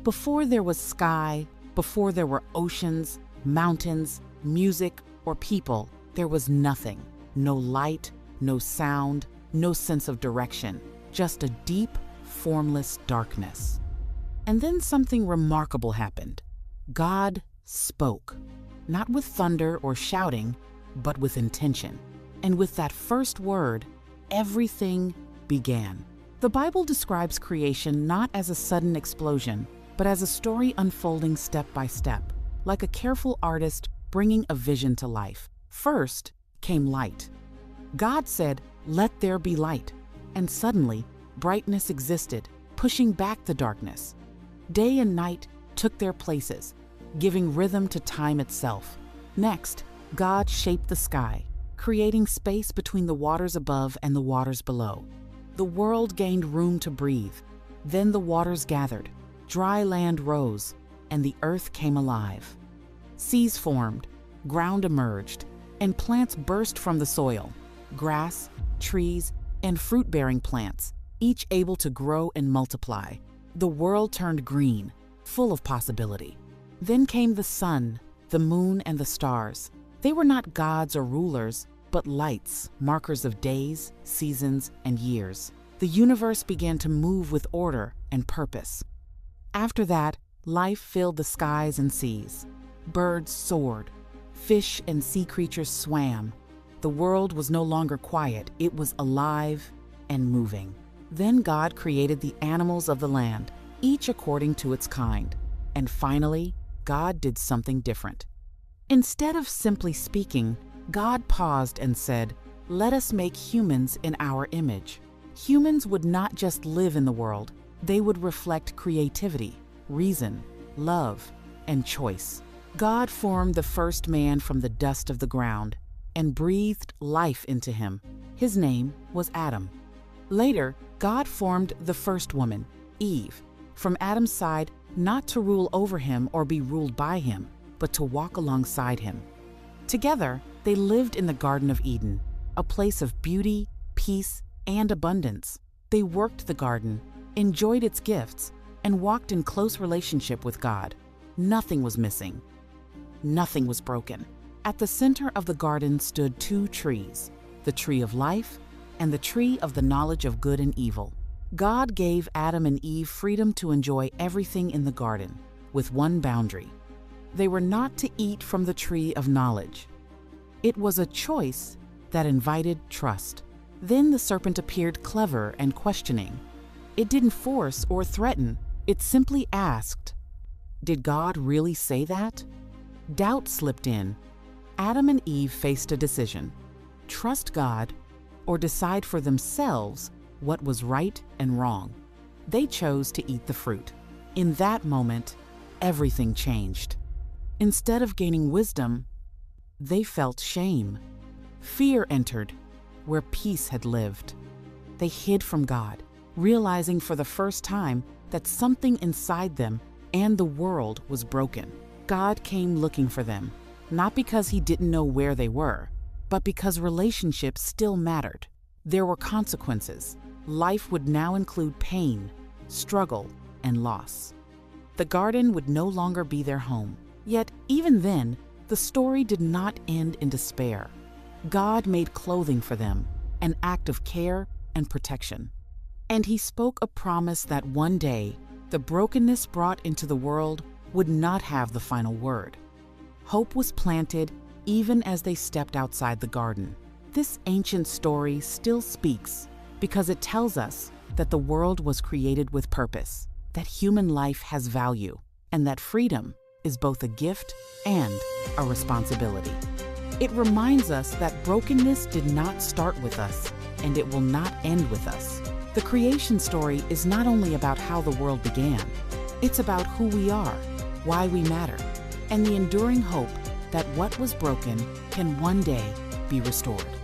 Before there was sky, before there were oceans, mountains, music, or people, there was nothing. No light, no sound, no sense of direction, just a deep, formless darkness. And then something remarkable happened. God spoke, not with thunder or shouting, but with intention. And with that first word, everything began. The Bible describes creation not as a sudden explosion, but as a story unfolding step by step, like a careful artist bringing a vision to life. First came light. God said, "Let there be light," and suddenly brightness existed, pushing back the darkness. Day and night took their places, giving rhythm to time itself. Next, God shaped the sky, creating space between the waters above and the waters below. The world gained room to breathe. Then the waters gathered, dry land rose, and the earth came alive. Seas formed, ground emerged, and plants burst from the soil. Grass, trees, and fruit-bearing plants, each able to grow and multiply. The world turned green, full of possibility. Then came the sun, the moon, and the stars. They were not gods or rulers, but lights, markers of days, seasons, and years. The universe began to move with order and purpose. After that, life filled the skies and seas. Birds soared. Fish and sea creatures swam. The world was no longer quiet, it was alive and moving. Then God created the animals of the land, each according to its kind. And finally, God did something different. Instead of simply speaking, God paused and said, "Let us make humans in our image." Humans would not just live in the world, they would reflect creativity, reason, love, and choice. God formed the first man from the dust of the ground and breathed life into him. His name was Adam. Later, God formed the first woman, Eve, from Adam's side, not to rule over him or be ruled by him, but to walk alongside him. Together, they lived in the Garden of Eden, a place of beauty, peace, and abundance. They worked the garden, enjoyed its gifts, and walked in close relationship with God. Nothing was missing. Nothing was broken. At the center of the garden stood two trees, the tree of life and the tree of the knowledge of good and evil. God gave Adam and Eve freedom to enjoy everything in the garden, with one boundary. They were not to eat from the tree of knowledge. It was a choice that invited trust. Then the serpent appeared clever and questioning. It didn't force or threaten, it simply asked, "Did God really say that?" Doubt slipped in. Adam and Eve faced a decision: trust God or decide for themselves what was right and wrong. They chose to eat the fruit. In that moment, everything changed. Instead of gaining wisdom, they felt shame. Fear entered where peace had lived. They hid from God, realizing for the first time that something inside them and the world was broken. God came looking for them, not because he didn't know where they were, but because relationships still mattered. There were consequences. Life would now include pain, struggle, and loss. The garden would no longer be their home. Yet, even then, the story did not end in despair. God made clothing for them, an act of care and protection. And he spoke a promise that one day, the brokenness brought into the world would not have the final word. Hope was planted even as they stepped outside the garden. This ancient story still speaks because it tells us that the world was created with purpose, that human life has value, and that freedom is both a gift and a responsibility. It reminds us that brokenness did not start with us, and it will not end with us. The creation story is not only about how the world began, it's about who we are, why we matter, and the enduring hope that what was broken can one day be restored.